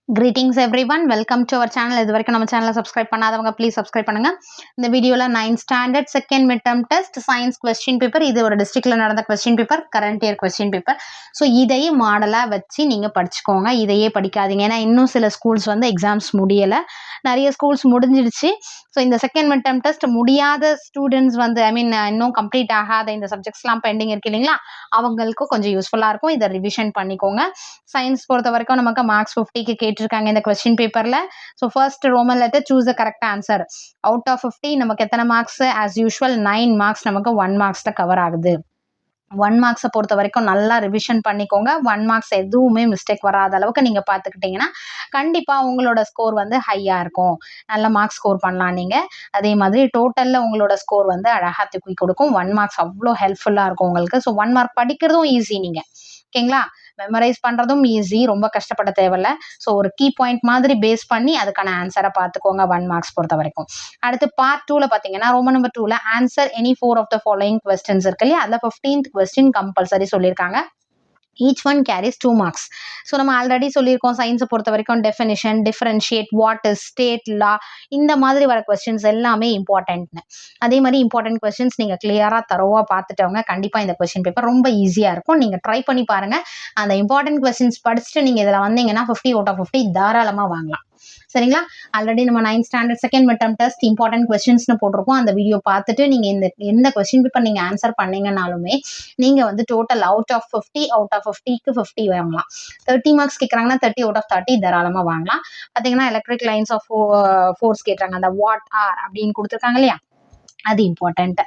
Greetings everyone, welcome to our channel. இது வரைக்கும் நம்ம சேனலை சப்ஸ்கிரைப் பண்ணாதவங்க ப்ளீஸ் சப்ஸ்கிரைப் பண்ணுங்க. இந்த வீடியோவில் 9th standard second mid term test science question paper, இது ஒரு டிஸ்ட்ரிக்டில் நடந்த question paper, current year question paper. So இதையே மாடலாக வச்சு நீங்கள் படிச்சுக்கோங்க, இதையே படிக்காதீங்க. ஏன்னா இன்னும் சில ஸ்கூல்ஸ் வந்து எக்ஸாம்ஸ் முடியலை, நிறைய ஸ்கூல்ஸ் முடிஞ்சிடுச்சு. ஸோ இந்த செகண்ட் மிட் டர்ம் டெஸ்ட் முடியாத ஸ்டூடெண்ட்ஸ் வந்து இன்னும் கம்ப்ளீட் ஆகாத இந்த சப்ஜெக்ட்ஸ்லாம் பெண்டிங் இருக்கு இல்லைங்களா, அவங்களுக்கும் கொஞ்சம் யூஸ்ஃபுல்லாக இருக்கும். இதை ரிவிஷன் பண்ணிக்கோங்க. சயின்ஸ் பொறுத்த வரைக்கும் நமக்கு மார்க்ஸ் 50க்கு கேட்டிருக்காங்க இந்த கொஸ்டின் பேப்பர்ல. So first roman letter choose the correct answer. Out of 50 நமக்கு எத்தனை மார்க்ஸ்? ஆஸ் யூஷுவல் 9 மார்க்ஸ் நமக்கு 1 மார்க்ஸ்ல கவர் ஆகுது. 1 மார்க்ஸை பொறுத்த வரைக்கும் நல்லா ரிவிஷன் பண்ணிக்கோங்க. 1 மார்க்ஸ் எதுவுமே மிஸ்டேக் வராத அளவுக்கு நீங்கள் பார்த்துக்கிட்டிங்கன்னா கண்டிப்பாக உங்களோட ஸ்கோர் வந்து ஹையாக இருக்கும். நல்ல மார்க்ஸ் ஸ்கோர் பண்ணலாம் நீங்கள். அதே மாதிரி டோட்டலில் உங்களோட ஸ்கோர் வந்து அழகாக தூக்கி கொடுக்கும். 1 மார்க்ஸ் அவ்வளோ ஹெல்ப்ஃபுல்லாக இருக்கும் உங்களுக்கு. ஸோ 1 மார்க் படிக்கிறதும் ஈஸி நீங்கள், ஓகேங்களா? மெமரைஸ் பண்ணுறதும் ஈஸி, ரொம்ப கஷ்டப்பட தேவையில்ல. ஸோ ஒரு கீ பாயிண்ட் மாதிரி பேஸ் பண்ணி அதுக்கான ஆன்சரை பார்த்துக்கோங்க 1 மார்க்ஸ் பொறுத்த வரைக்கும். அடுத்து பார்ட் 2ல பார்த்தீங்கன்னா ரோமன் நம்பர் 2ல answer any 4 of the following questions இருக்கு இல்லையா, அதில் 15th கொஸ்டின் கம்பல்சரி சொல்லியிருக்காங்க. Each one carries 2 marks. So நம்ம ஆல்ரெடி சொல்லியிருக்கோம் சயின்ஸை பொறுத்த வரைக்கும் definition, differentiate, what is, state law, இந்த மாதிரி வர கொஸ்டின்ஸ் எல்லாமே இம்பார்ட்டன்ட்னு. அதே மாதிரி இம்பார்ட்டன்ட் கொஸ்டின்ஸ் நீங்கள் கிளியராக தரோவாக பார்த்துட்டவங்க கண்டிப்பாக இந்த கொஸ்டின் பேப்பர் ரொம்ப ஈஸியாக இருக்கும். நீங்கள் ட்ரை பண்ணி பாருங்கள். அந்த இம்பார்ட்டன்ட் கொஸ்டின்ஸ் படிச்சுட்டு நீங்கள் இதில் வந்தீங்கன்னா 50 அவுட் ஆஃப் 50 தாராளமாக வாங்கலாம். சரிங்களா? ஆல்ரெடி நம்ம 9th standard second mid term test important கொஸ்டின்ஸ்னு போட்டிருப்போம். அந்த வீடியோ பார்த்துட்டு நீங்கள் எந்த கொஸ்டின் பேப்பர் நீங்கள் ஆன்சர் பண்ணீங்கன்னாலுமே நீங்கள் வந்து டோட்டல் அவுட் ஆஃப் 50க்கு 50 வாங்கலாம். 30 மார்க்ஸ் கேட்குறாங்கன்னா 30 அவுட் ஆஃப் 30 தாராளமாக வாங்கலாம். பார்த்தீங்கன்னா எலக்ட்ரிக் லைன்ஸ் ஆஃப் ஃபோர்ஸ் கேட்குறாங்க, அந்த வாட் ஆர் அப்படின்னு கொடுத்துருக்காங்க இல்லையா, அது இம்பார்ட்டன்ட்.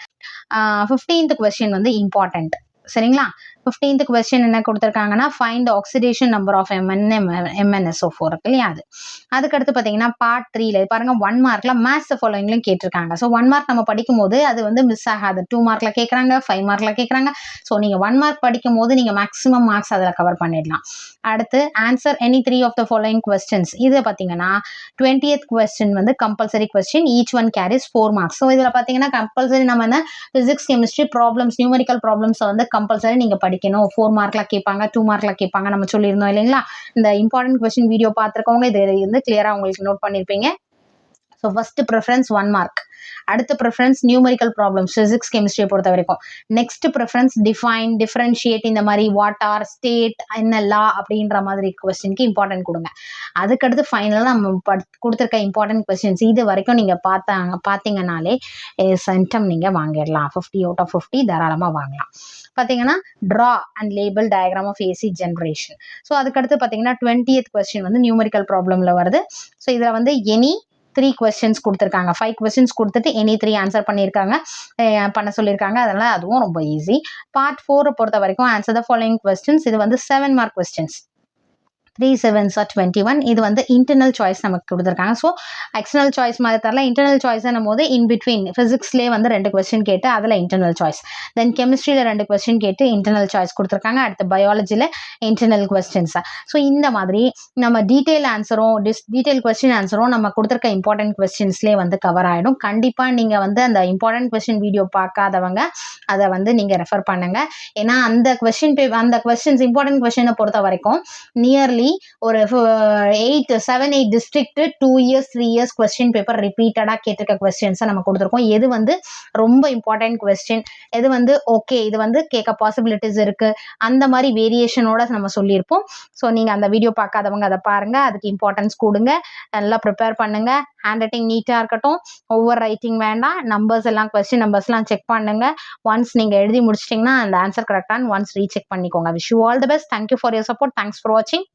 15th கொஸ்டின் வந்து இம்பார்ட்டன்ட். சரிங்களா? 15th கொஸ்டின் என்ன கொடுத்துருக்காங்கன்னா find oxidation number of MnSO4 இருக்கு இல்லையா, அது. அதுக்கடுத்து பார்த்தீங்கன்னா பார்ட் 3ல பாருங்க 1 மார்க்ல மேத்ஸ் ஃபாலோயிங்லையும் கேட்டிருக்காங்க. ஸோ 1 மார்க் நம்ம படிக்கும் போது அது வந்து மிஸ் ஆகாது. 2 மார்க்ல கேட்குறாங்க, 5 மார்க்ல கேட்குறாங்க. ஸோ நீங்கள் 1 மார்க் படிக்கும் போது நீங்கள் மேக்ஸிமம் மார்க்ஸ் அதில் கவர் பண்ணிடலாம். அடுத்து answer any 3 of the following questions. இதை பார்த்தீங்கன்னா 20th கொஸ்டின் வந்து compulsory question, each one carries 4 marks. So இதில் பார்த்தீங்கன்னா கம்பல்சரி நம்ம என்ன physics, chemistry problems, numerical problems வந்து கம்பல்சரி நீங்கள் படிக்கணும். 4 மார்க்ல கேட்பாங்க, 2 மார்க்ல கேட்பாங்க, நம்ம சொல்லியிருந்தோம் இல்லைங்களா. இந்த இம்பார்ட்டன்ட் கொஸ்டின் வீடியோ பார்த்துருக்கவங்க இது வந்து கிளியரா உங்களுக்கு நோட் பண்ணியிருப்பீங்க. So first preference 1 mark. அடுத்த ப்ரிஃபரன்ஸ் நியூமெரிக்கல் ப்ராப்ளம்ஸ், ஃபிசிக்ஸ் கெமிஸ்ட்ரியை பொறுத்த வரைக்கும். நெக்ஸ்ட் ப்ரிஃபரன்ஸ் டிஃபைன், டிஃபரன்ஷியேட், இந்த மாதிரி வாட் ஆர், ஸ்டேட், என்ன லா அப்படின்ற மாதிரி கொஸ்டினுக்கு இம்பார்ட்டன்ட் கொடுங்க. அதுக்கடுத்து ஃபைனலாக நம்ம கொடுத்துருக்க இம்பார்ட்டன்ட் கொஸ்டின்ஸ் இது வரைக்கும் நீங்கள் பார்த்தீங்கன்னாலே சென்டம் நீங்கள் வாங்கிடலாம். 50 அவுட் ஆஃப் 50 தாராளமாக வாங்கலாம். பார்த்தீங்கன்னா draw and label diagram of AC generation. So அதுக்கடுத்து பார்த்தீங்கன்னா 20th கொஸ்டின் வந்து நியூமெரிக்கல் ப்ராப்ளம்ல வருது. ஸோ இதில் வந்து எனி 3 கொஸ்டின்ஸ் கொடுத்துருக்காங்க. 5 கொஸ்டின்ஸ் கொடுத்துட்டு எனி 3 ஆன்சர் பண்ண சொல்லியிருக்காங்க. அதனால அதுவும் ரொம்ப ஈஸி. பார்ட் 4 பொறுத்த வரைக்கும் ஆன்சர் த ஃபாலோயிங் கொஸ்டின்ஸ். இது வந்து 7 மார்க் கொஸ்டின்ஸ். 3 7s are 21. இது வந்து இன்டர்னல் சாய்ஸ் நமக்கு கொடுத்துருக்காங்க. ஸோ எக்ஸ்டர்னல் சாய்ஸ் மாதிரி தரல. இன்டர்னல் சாய்ஸ்னும் போது இன் பிட்வீன் ஃபிசிக்ஸ்லேயே வந்து 2 கொஸ்டின் கேட்டு அதில் இன்டர்னல் சாய்ஸ், தென் கெமிஸ்ட்ரியில் 2 கொஸ்டின் கேட்டு இன்டர்னல் சாய்ஸ் கொடுத்துருக்காங்க. அடுத்து பயாலஜியில் இன்டர்னல் கொஸ்டின்ஸ். ஸோ இந்த மாதிரி நம்ம டீட்டெயில் கொஸ்டின் ஆன்சரும் நம்ம கொடுத்துருக்க இம்பார்ட்டன்ட் கொஸ்டின்ஸ்லேயே வந்து கவர் ஆகிடும். கண்டிப்பாக நீங்கள் வந்து அந்த இம்பார்ட்டன்ட் கொஸ்டின் வீடியோ பார்க்காதவங்க அதை வந்து நீங்கள் ரெஃபர் பண்ணுங்க. ஏன்னா அந்த கொஸ்டின்ஸ் இம்பார்ட்டன்ட் கொஸ்டினை பொறுத்த வரைக்கும் நியர்லி ஒரு 7-8 district 2 years 3 years question paper ரிப்பீட்டடா கேட்டிருக்க கொஸ்டின்ஸை நம்ம கொடுத்துருக்கோம். எது வந்து ரொம்ப இம்பார்ட்டன்ட் கொஸ்டின், எது வந்து ஓகே இது வந்து கேட்க பாசிபிலிட்டிஸ் இருக்கு, அந்த மாதிரி வேரியேஷனோட நம்ம சொல்லியிருப்போம். ஸோ நீங்க அந்த வீடியோ பார்க்காதவங்க அதை பாருங்க, அதுக்கு இம்பார்ட்டன்ஸ் கொடுங்க, நல்லா ப்ரிப்பேர் பண்ணுங்க. ஹேண்ட் ரைட்டிங் நீட்டா இருக்கட்டும், ஓவர் ரைட்டிங் வேண்டாம். நம்பர்ஸ் எல்லாம் கொஸ்டின் நம்பர்ஸ்லாம் செக் பண்ணுங்க. ஒன்ஸ் நீங்க எழுதி முடிச்சிட்டிங்கன்னா அந்த ஆன்சர் கரெக்டான ஒன்ஸ் ரீசெக் பண்ணிக்கோங்க. Wish you all the best. Thank you for your support. Thanks for வாட்சிங்.